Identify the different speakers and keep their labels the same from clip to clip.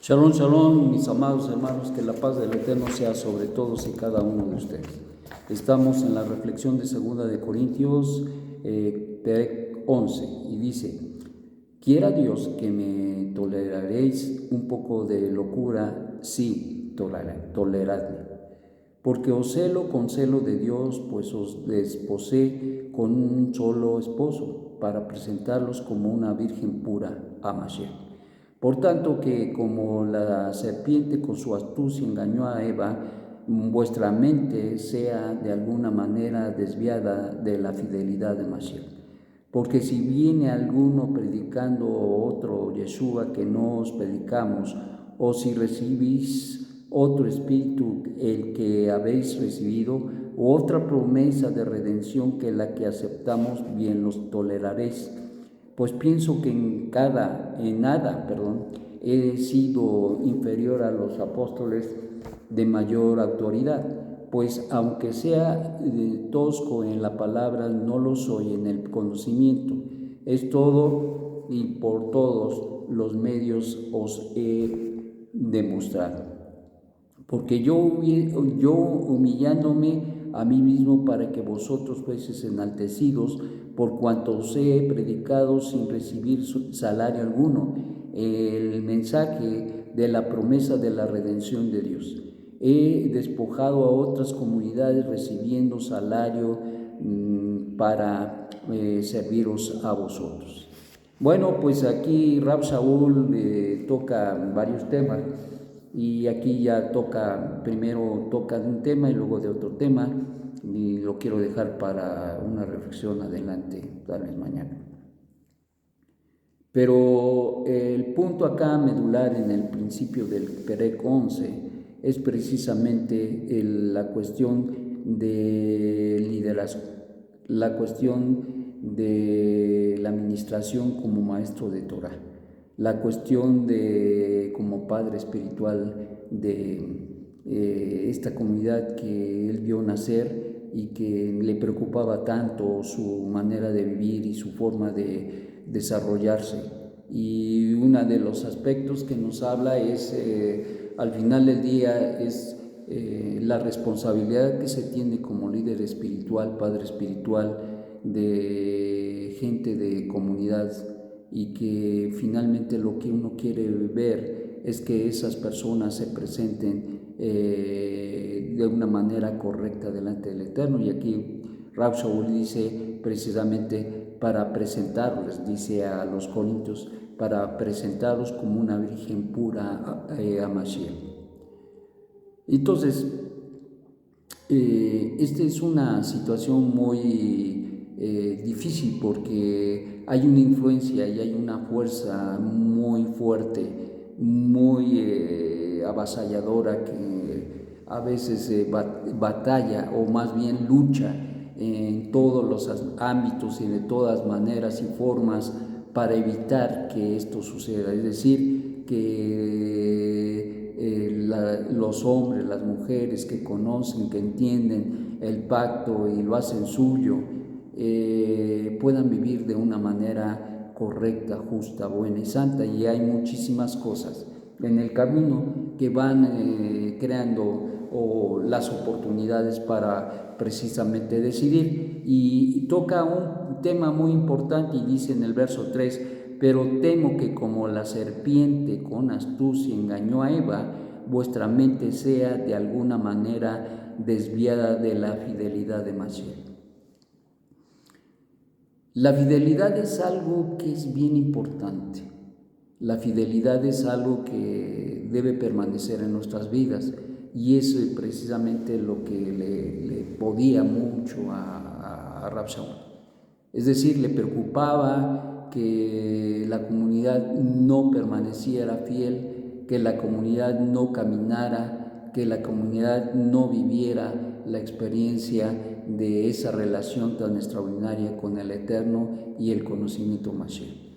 Speaker 1: Shalom, shalom, mis amados hermanos, que la paz del Eterno sea sobre todos y cada uno de ustedes. Estamos en la reflexión de 2 Perec 11 y dice: quiera Dios que me toleraréis un poco de locura, sí, toleradme, porque os celo con celo de Dios, pues os desposé con un solo esposo, para presentarlos como una virgen pura a Mashiach. Por tanto, que como la serpiente con su astucia engañó a Eva, vuestra mente sea de alguna manera desviada de la fidelidad de Mashiach. Porque si viene alguno predicando otro Yeshua que no os predicamos, o si recibís otro espíritu el que habéis recibido, o otra promesa de redención que la que aceptamos, bien los toleraréis. Pues pienso que en nada, he sido inferior a los apóstoles de mayor autoridad, pues aunque sea tosco en la palabra, no lo soy en el conocimiento. Es todo y por todos los medios os he demostrado. Porque yo humillándome a mí mismo para que vosotros fueseis enaltecidos, por cuanto os he predicado sin recibir salario alguno, el mensaje de la promesa de la redención de Dios. He despojado a otras comunidades recibiendo salario para serviros a vosotros. Bueno, pues aquí Rab Shaul toca varios temas. Y aquí ya primero toca de un tema y luego de otro tema, y lo quiero dejar para una reflexión adelante, tal vez mañana. Pero el punto acá medular en el principio del Perec 11 es precisamente la cuestión de liderazgo, la cuestión de la administración como maestro de Torah, la cuestión de como padre espiritual de esta comunidad que él vio nacer y que le preocupaba tanto su manera de vivir y su forma de desarrollarse. Y uno de los aspectos que nos habla es, al final del día, es la responsabilidad que se tiene como líder espiritual, padre espiritual, de gente de comunidad, y que finalmente lo que uno quiere ver es que esas personas se presenten de una manera correcta delante del Eterno. Y aquí Rab Shaul dice precisamente para presentarles, dice a los corintios, para presentarlos como una virgen pura a Mashiach. Entonces, esta es una situación muy difícil, porque hay una influencia y hay una fuerza muy fuerte, muy avasalladora, que a veces batalla, o más bien lucha en todos los ámbitos y de todas maneras y formas para evitar que esto suceda. Es decir, que los hombres, las mujeres que conocen, que entienden el pacto y lo hacen suyo, puedan vivir de una manera correcta, justa, buena y santa. Y hay muchísimas cosas en el camino que van creando las oportunidades para precisamente decidir. Y toca un tema muy importante y dice en el verso 3: pero temo que como la serpiente con astucia engañó a Eva, vuestra mente sea de alguna manera desviada de la fidelidad de Mashiach. La fidelidad es algo que es bien importante. La fidelidad es algo que debe permanecer en nuestras vidas, y es precisamente lo que le podía mucho a Rab Shaul. Es decir, le preocupaba que la comunidad no permaneciera fiel, que la comunidad no caminara, que la comunidad no viviera la experiencia de esa relación tan extraordinaria con el Eterno y el conocimiento Mashiach.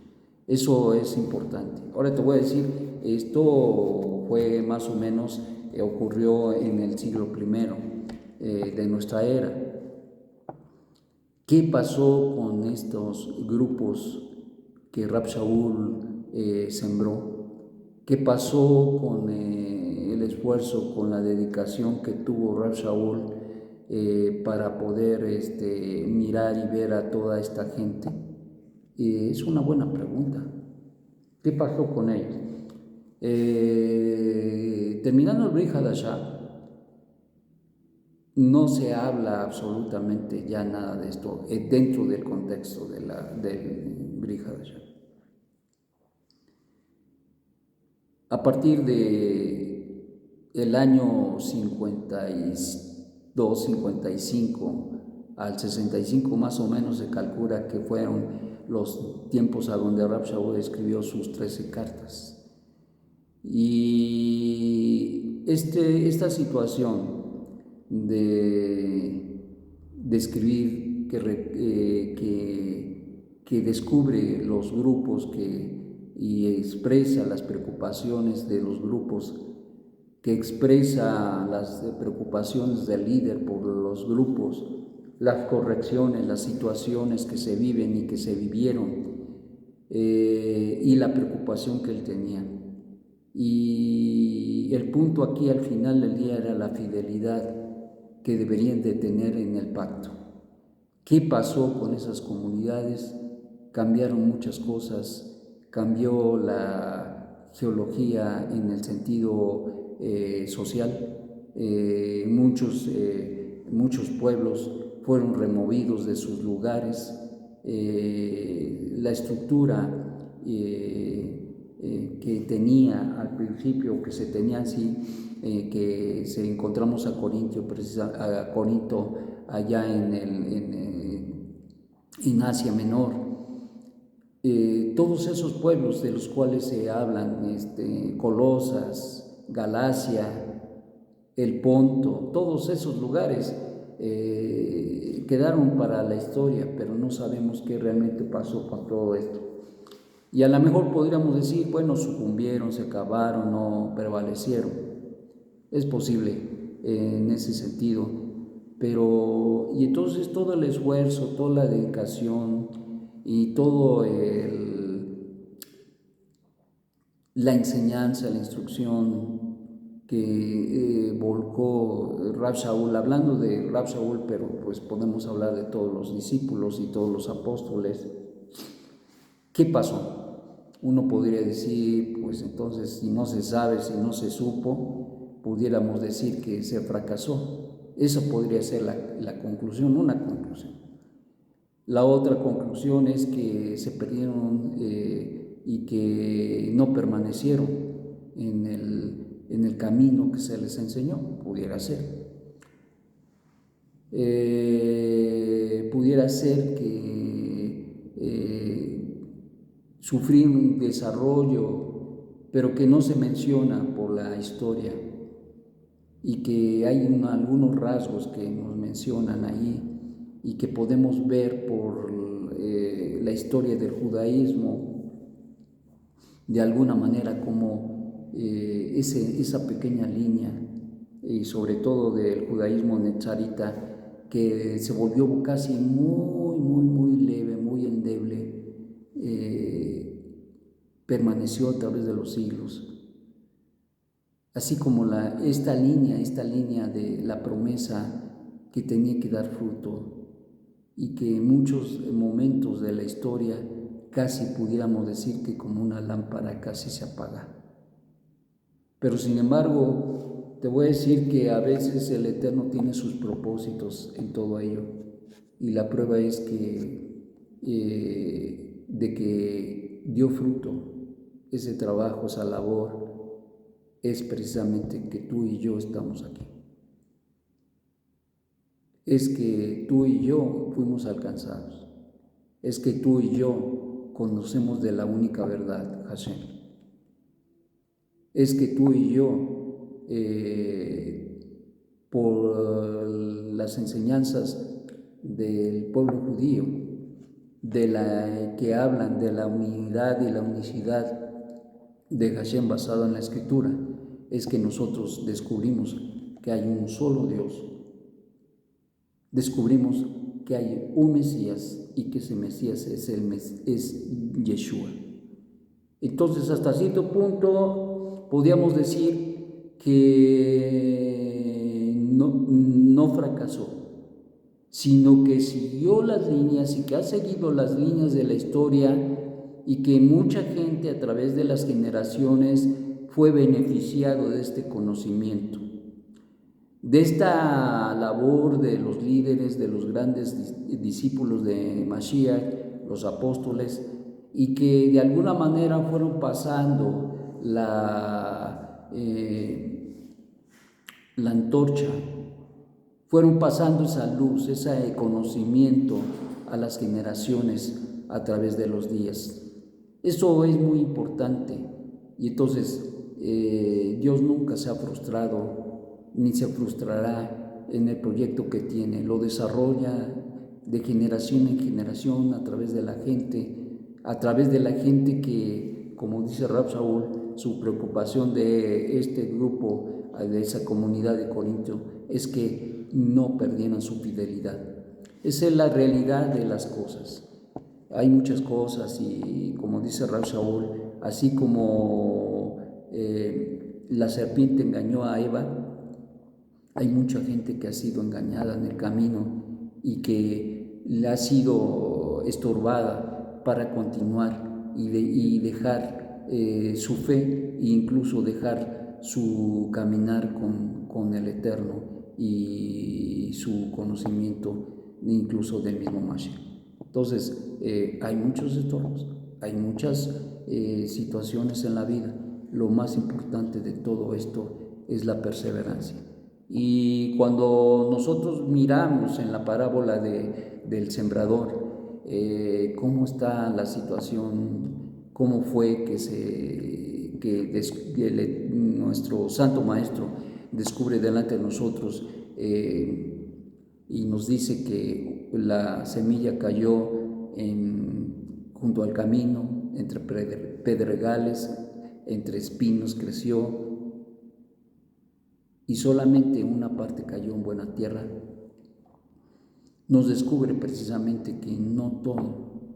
Speaker 1: Eso es importante. Ahora te voy a decir, esto fue más o menos, ocurrió en el siglo I de nuestra era. ¿Qué pasó con estos grupos que Rab Shaul sembró? ¿Qué pasó con el esfuerzo, con la dedicación que tuvo Rav Shaul para poder mirar y ver a toda esta gente? Es una buena pregunta. ¿Qué pasó con ellos? Terminando el Brit Hadashah, no se habla absolutamente ya nada de esto dentro del contexto del Brit Hadashah. A partir de el año 52, 55 al 65 más o menos se calcula que fueron los tiempos a donde Rav Shaul escribió sus 13 cartas. Y esta situación de escribir que descubre los grupos y expresa las preocupaciones de los grupos, que expresa las preocupaciones del líder por los grupos, las correcciones, las situaciones que se viven y que se vivieron, y la preocupación que él tenía. Y el punto aquí al final del día era la fidelidad que deberían de tener en el pacto. ¿Qué pasó con esas comunidades? Cambiaron muchas cosas, cambió la geología en el sentido social. Muchos pueblos fueron removidos de sus lugares. La estructura que tenía al principio, que se tenía así, que se encontramos a Corinto allá en Asia Menor. Todos esos pueblos de los cuales se hablan, Colosas, Galacia, el Ponto, todos esos lugares quedaron para la historia, pero no sabemos qué realmente pasó con todo esto. Y a lo mejor podríamos decir, bueno, sucumbieron, se acabaron, no prevalecieron. Es posible en ese sentido, pero y entonces todo el esfuerzo, toda la dedicación y todo la enseñanza, la instrucción que volcó Rav Shaul, hablando de Rav Shaul, pero pues podemos hablar de todos los discípulos y todos los apóstoles. ¿Qué pasó? Uno podría decir, pues entonces, si no se sabe, si no se supo, pudiéramos decir que se fracasó. Esa podría ser la conclusión, una conclusión. La otra conclusión es que se perdieron y que no permanecieron en el camino que se les enseñó, pudiera ser. Pudiera ser que sufrir un desarrollo, pero que no se menciona por la historia, y que hay algunos rasgos que nos mencionan ahí y que podemos ver por la historia del judaísmo, de alguna manera como esa pequeña línea, y sobre todo del judaísmo netzarita, que se volvió casi muy leve, muy endeble, permaneció a través de los siglos. Así como esta línea de la promesa que tenía que dar fruto, y que en muchos momentos de la historia casi pudiéramos decir que como una lámpara casi se apaga. Pero sin embargo, te voy a decir que a veces el Eterno tiene sus propósitos en todo ello, y la prueba es de que dio fruto ese trabajo, esa labor, es precisamente que tú y yo estamos aquí. Es que tú y yo fuimos alcanzados. Es que tú y yo conocemos de la única verdad, Hashem. Es que tú y yo, por las enseñanzas del pueblo judío, que hablan de la unidad y la unicidad de Hashem basado en la Escritura, es que nosotros descubrimos que hay un solo Dios. Descubrimos que hay un Mesías y que ese Mesías es Yeshua. Entonces, hasta cierto punto, podríamos decir que no fracasó, sino que siguió las líneas y que ha seguido las líneas de la historia y que mucha gente a través de las generaciones fue beneficiado de este conocimiento, de esta labor de los líderes, de los grandes discípulos de Mashiach, los apóstoles, y que de alguna manera fueron pasando la antorcha, fueron pasando esa luz, ese conocimiento a las generaciones a través de los días. Eso es muy importante, y entonces Dios nunca se ha frustrado ni se frustrará en el proyecto que tiene. Lo desarrolla de generación en generación a través de la gente que, como dice Rab Shaul, su preocupación de este grupo, de esa comunidad de Corinto, es que no perdieran su fidelidad. Esa es la realidad de las cosas. Hay muchas cosas y, como dice Rab Shaul, así como la serpiente engañó a Eva, hay mucha gente que ha sido engañada en el camino y que le ha sido estorbada para continuar y dejar su fe e incluso dejar su caminar con el Eterno y su conocimiento incluso del mismo Mashiach. Entonces, hay muchos estorbos, hay muchas situaciones en la vida. Lo más importante de todo esto es la perseverancia. Y cuando nosotros miramos en la parábola del sembrador, cómo está la situación, cómo fue que nuestro Santo Maestro descubre delante de nosotros y nos dice que la semilla cayó junto al camino, entre pedregales, entre espinos creció, y solamente una parte cayó en buena tierra, nos descubre precisamente que no todo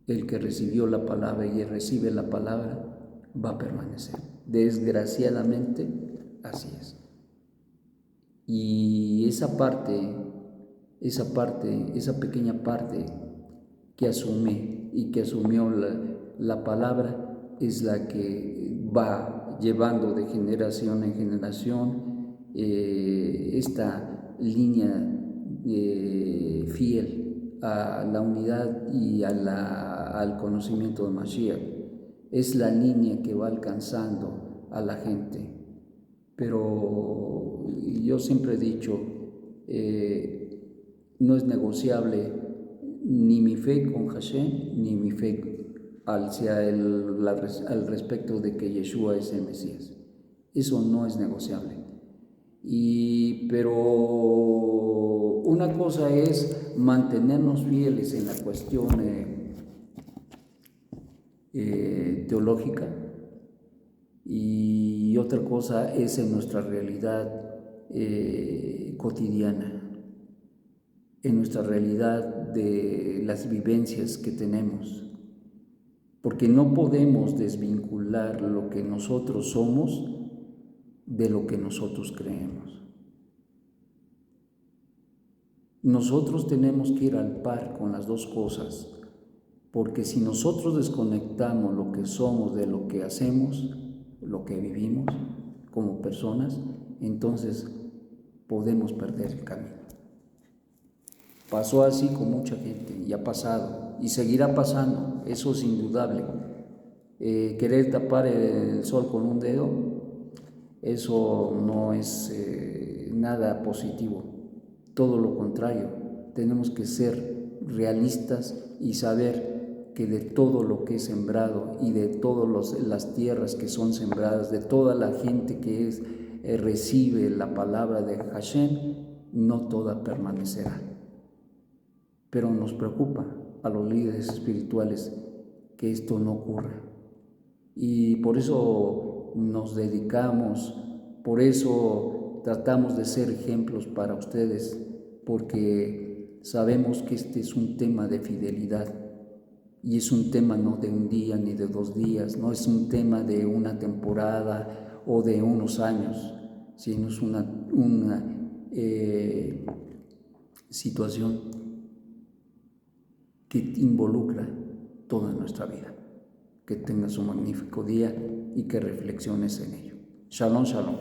Speaker 1: el que recibió la palabra y recibe la palabra va a permanecer. Desgraciadamente, así es. Y esa pequeña parte que asume y que asumió la palabra es la que va llevando de generación en generación esta línea fiel a la unidad y al conocimiento de Mashiach. Es la línea que va alcanzando a la gente. Pero yo siempre he dicho, no es negociable ni mi fe con Hashem, ni mi fe al respecto de que Yeshua es el Mesías. Eso no es negociable. Pero una cosa es mantenernos fieles en la cuestión teológica, y otra cosa es en nuestra realidad cotidiana, en nuestra realidad de las vivencias que tenemos, porque no podemos desvincular lo que nosotros somos de lo que nosotros creemos. Nosotros tenemos que ir al par con las dos cosas, porque si nosotros desconectamos lo que somos de lo que hacemos, lo que vivimos como personas, entonces podemos perder el camino. Pasó así con mucha gente y ha pasado y seguirá pasando, eso es indudable. Querer tapar el sol con un dedo, eso no es nada positivo, todo lo contrario. Tenemos que ser realistas y saber que de todo lo que es sembrado y de todas las tierras que son sembradas, de toda la gente que recibe la palabra de Hashem, no toda permanecerá. Pero nos preocupa a los líderes espirituales que esto no ocurra. Y por eso nos dedicamos, por eso tratamos de ser ejemplos para ustedes, porque sabemos que este es un tema de fidelidad, Y es un tema no de un día ni de 2 días, no es un tema de una temporada o de unos años, sino es una situación que involucra toda nuestra vida. Que tengas un magnífico día y que reflexiones en ello. Shalom, shalom.